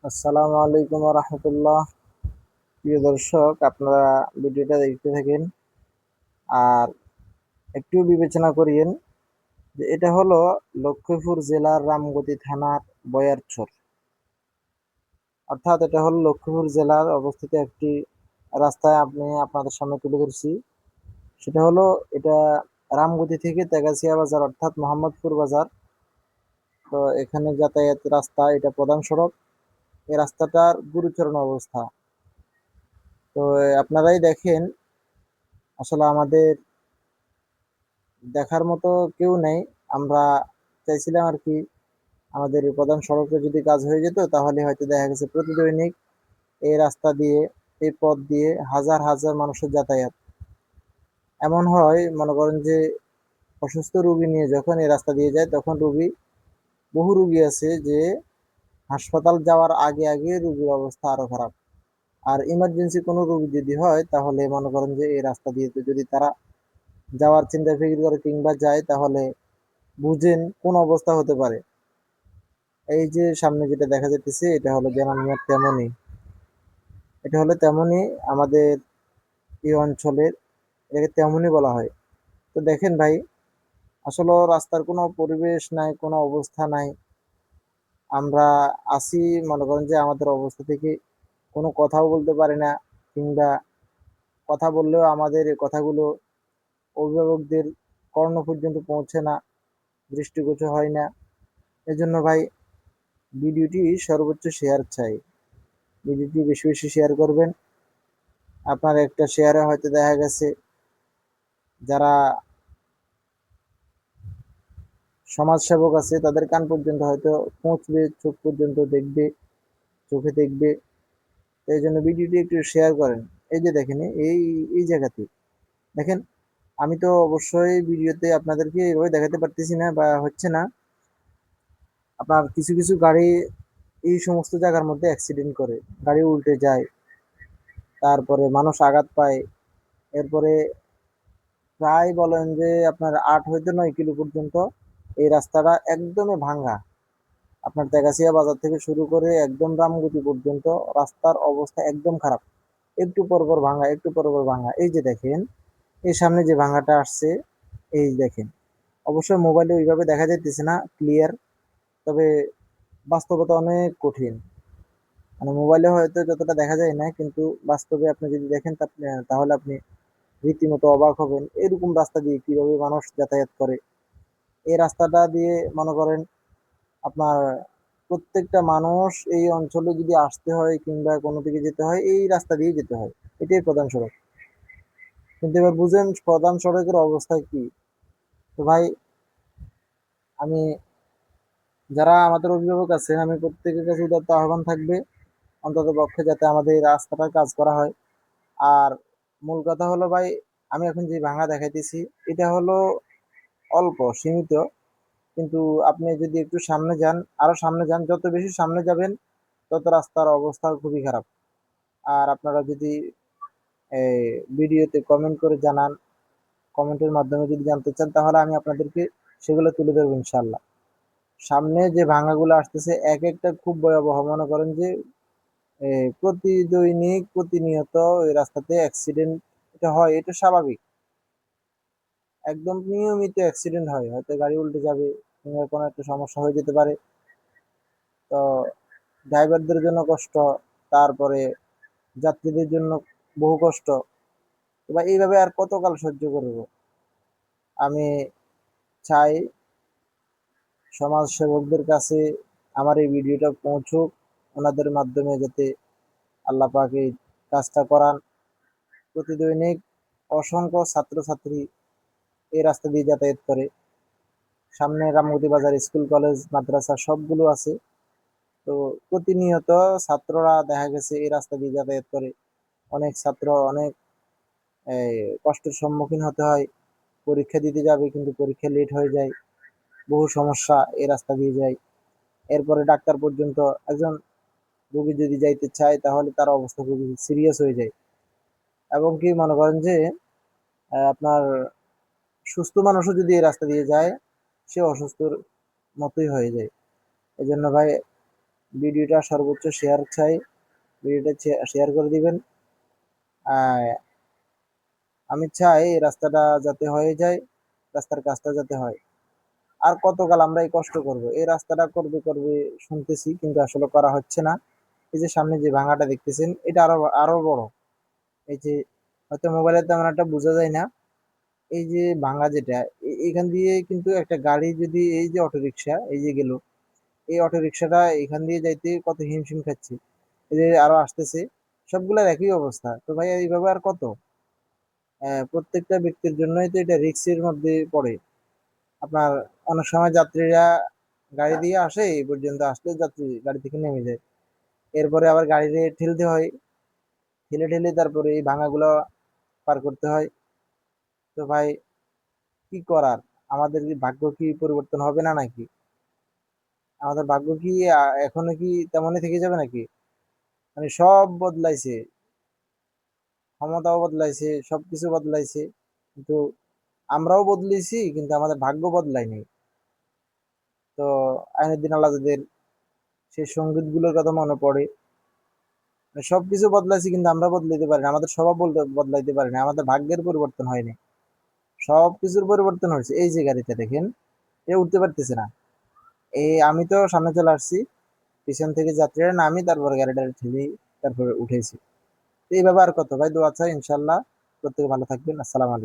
আসসালামু আলাইকুম রহমতুল্লাহ। প্রিয় দর্শক, আপনারা ভিডিওটা দেখতে থাকেন আর একটু বিবেচনা করিয়েন যে এটা হলো লক্ষ্মীপুর জেলার রামগতি থানার বয়ারচর। অর্থাৎ এটা হলো লক্ষ্মীপুর জেলার অবস্থিত একটি রাস্তায় আপনি আপনাদের সামনে তুলে ধরছি। সেটা হলো এটা রামগতি থেকে তেগাছিয়া বাজার অর্থাৎ মোহাম্মদপুর বাজার। তো এখানে যাতায়াত রাস্তা, এটা প্রধান সড়ক। এই রাস্তাটার গুরুচরণ অবস্থা। তো আপনারাই দেখেন, আসলে আমাদের দেখার মতো কেউ নেই। আমরা চাইছিলাম আর কি, আমাদের এই প্রধান সড়কে যদি কাজ হয়ে যেত তাহলে হয়তো দেখা গেছে প্রতিদৈনিক এই রাস্তা দিয়ে, এই পথ দিয়ে হাজার হাজার মানুষের যাতায়াত। এমন হয়, মনে করেন যে অসুস্থ রোগী নিয়ে যখন এই রাস্তা দিয়ে যায় তখন বহু রোগী আছে যে হাসপাতাল যাওয়ার আগে আগে রোগীর অবস্থা আরো খারাপ। আর ইমার্জেন্সি কোনো রোগী যদি হয় তাহলে মনে করেন যে এই রাস্তা দিয়ে তো যদি তারা যাওয়ার চিন্তা ফিকির করে কিংবা যায়, তাহলে বুঝেন কোন অবস্থা হতে পারে। এই যে সামনে যেটা দেখা যাইতেছে এটা হলো জানান মিয়ার তেমনই, এটা হলো তেমনই আমাদের এই অঞ্চলের, এটাকে তেমনই বলা হয়। তো দেখেন ভাই, আসলে রাস্তার কোনো পরিবেশ নাই, কোনো অবস্থা নাই। আমরা আসি, মনে করেন যে আমাদের অবস্থা থেকে কোনো কথাও বলতে পারি না, কিংবা কথা বললেও আমাদের এই কথাগুলো অভিভাবকদের কর্ণ পর্যন্ত পৌঁছে না, দৃষ্টিগোচর হয় না। এজন্য ভাই, ভিডিওটি সর্বোচ্চ শেয়ার চাই। ভিডিওটি বেশি বেশি শেয়ার করবেন। আপনার একটা শেয়ারে হয়তো দেখা গেছে যারা সমাজসেবক আছে তাদের কান পর্যন্ত হয়তো পৌঁছবে, চোখ পর্যন্ত দেখবে, চোখে দেখবে। এই জন্য ভিডিওটি একটু শেয়ার করেন। এই যে দেখেন, এই এই জায়গাতে দেখেন, আমি তো অবশ্যই ভিডিওতে আপনাদেরকে এইভাবে দেখাতে পারতেছি না বা হচ্ছে না। আপনার কিছু কিছু গাড়ি এই সমস্ত জায়গার মধ্যে অ্যাক্সিডেন্ট করে, গাড়ি উল্টে যায়, তারপরে মানুষ আঘাত পায়। এরপরে প্রায় বলেন যে আপনার 8 হইতে 9 কিলো পর্যন্ত এই রাস্তাটা একদমই ভাঙ্গা। আপনার তেগাছিয়া বাজার থেকে শুরু করে একদম রামগতি পর্যন্ত রাস্তার অবস্থা একদম খারাপ। একটু পর পর ভাঙা, একটু পর পর ভাঙা। এই যে দেখেন, এই সামনে যে ভাঙাটা আসছে, এই দেখেন। অবশ্যই মোবাইলে ওইভাবে দেখা যাইতেছে না ক্লিয়ার, তবে বাস্তবতা অনেক কঠিন। মানে মোবাইলে হয়তো যতটা দেখা যায় না, কিন্তু বাস্তবে আপনি যদি দেখেন তাহলে আপনি রীতিমতো অবাক হবেন এরকম রাস্তা দিয়ে কিভাবে মানুষ যাতায়াত করে। এই রাস্তাটা দিয়ে মনে করেন আপনার প্রত্যেকটা মানুষ এই অঞ্চলে যদি আসতে হয় কিংবা কোনো দিকে যেতে হয়, এই রাস্তা দিয়ে যেতে হয়। এটাই প্রধান সড়ক। কিন্তু এবার বুঝেন প্রধান সড়কের অবস্থা কি। তো ভাই, আমি যারা আমাদের অভিভাবক আছেন, আমি প্রত্যেকের কাছে উদাত্ত আহ্বান থাকবে অন্তত পক্ষে যাতে আমাদের এই রাস্তাটার কাজ করা হয়। আর মূল কথা হলো ভাই, আমি এখন যে ভাঙা দেখাইতেছি এটা হলো অল্প সীমিত, কিন্তু আপনি যদি একটু সামনে যান, আরো সামনে যান, যত বেশি সামনে যাবেন তত রাস্তার অবস্থা খুবই খারাপ। আর আপনারা যদি এই ভিডিওতে কমেন্ট করে জানান, কমেন্টের মাধ্যমে যদি জানতে চান, তাহলে আমি আপনাদেরকে সেগুলো তুলে ধরবো ইনশাল্লাহ। সামনে যে ভাঙাগুলো আসতেছে এক একটা খুব ভয়াবহ। মনে করেন যে প্রতিদৈনিক প্রতিনিয়ত এই রাস্তাতে অ্যাক্সিডেন্ট এটা হয়, এটা স্বাভাবিক। একদম নিয়মিত অ্যাক্সিডেন্ট হয়, হয়তো গাড়ি উল্টে যাবে কিংবা কোনো একটা সমস্যা হয়ে যেতে পারে। তো ড্রাইভারদের জন্য কষ্ট, তারপরে যাত্রীদের জন্য বহু কষ্ট। এবার এইভাবে আর কতকাল সহ্য করব। আমি চাই সমাজ সেবকদের কাছে আমার এই ভিডিওটা পৌঁছুক, ওনাদের মাধ্যমে যাতে আল্লাহ পাক এই কাজটা করান। প্রতিদৈনিক অসংখ্য ছাত্রছাত্রী এই রাস্তা দিয়ে যাতায়াত করে। সামনে রামগতি বাজার স্কুল কলেজ মাদ্রাসা সবগুলো আছে। তো প্রতিনিয়ত ছাত্ররা দেখা গেছে এই রাস্তা দিয়ে যাতায়াত করে। অনেক ছাত্র অনেক কষ্টের সম্মুখীন হতে হয়। পরীক্ষা দিতে যাবে কিন্তু পরীক্ষা লেট হয়ে যায়, বহু সমস্যা এই রাস্তা দিয়ে যায়। এরপরে ডাক্তার পর্যন্ত একজন রোগী যদি যাইতে চায় তাহলে তার অবস্থা খুবই সিরিয়াস হয়ে যায়। এবং কি মনে করেন যে আপনার সুস্থ মানুষও যদি এই রাস্তা দিয়ে যায়, সে অসুস্থর মতোই হয়ে যায়। এই জন্য ভাই, ভিডিওটা সর্বোচ্চ শেয়ার চাই, ভিডিওটা শেয়ার করে দিবেন। আহ, আমি চাই এই রাস্তাটা যাতে হয়ে যায়, রাস্তার কাজটা যাতে হয়। আর কতকাল আমরা এই কষ্ট করব, এই রাস্তাটা করবে করবে শুনতেছি, কিন্তু আসলে করা হচ্ছে না। এই যে সামনে যে ভাঙাটা দেখতেছেন, এটা আরো আরো বড়। এই যে হয়তো মোবাইলে তেমন একটা বোঝা যায় না, এই যে ভাঙা যেটা, এখান দিয়ে কিন্তু একটা গাড়ি যদি, এই যে অটোরিকশা এই যে গেল, এই অটোরিকশাটা এখান দিয়ে যাইতে কত হিমশিম খাচ্ছে। এই যে আরো আসতেছে, সবগুলোর একই অবস্থা। তো ভাই এইভাবে আর কত? প্রত্যেকটা ব্যক্তির জন্যই তো এটা রিস্কের মধ্যে পড়ে। আপনার অনেক সময় যাত্রীরা গাড়ি দিয়ে আসে, এই পর্যন্ত আসলে যাত্রী গাড়ি থেকে নেমে যায়, এরপরে আবার গাড়িতে ঠেলতে হয়, ঠেলে ঠেলে তারপরে এই ভাঙাগুলো পার করতে হয়। তো ভাই কি করার, আমাদের কি ভাগ্য কি পরিবর্তন হবে না নাকি? আমাদের ভাগ্য কি এখনো কি তেমনই থেকে যাবে নাকি? মানে সব বদলাইছে, ক্ষমতাও বদলাইছে, সবকিছু বদলাইছে, কিন্তু আমরাও বদলেছি, কিন্তু আমাদের ভাগ্য বদলায়নি। তো আইনুদ্দিন আলাদাদের সেই সঙ্গীত গুলোর কথা মনে পড়ে, মানে সবকিছু বদলাইছে কিন্তু আমরা বদলাইতে পারি না, আমাদের স্বভাব বদলাইতে পারি না, আমাদের ভাগ্যের পরিবর্তন হয়নি। সবকিছুর পরিবর্তন হয়েছে। এই যে গাড়িটা দেখেন, এ উঠতে পারতেছে না। এই আমি তো সামনে চলে আসছি, পিছন থেকে যাত্রীরা নামি তারপর গাড়িটা ঠেলে তারপরে উঠেছি। তো এইভাবে আর কত ভাই, দোয়া চাই ইনশাল্লাহ প্রত্যেকে ভালো থাকবেন। আসসালামু আলাইকুম।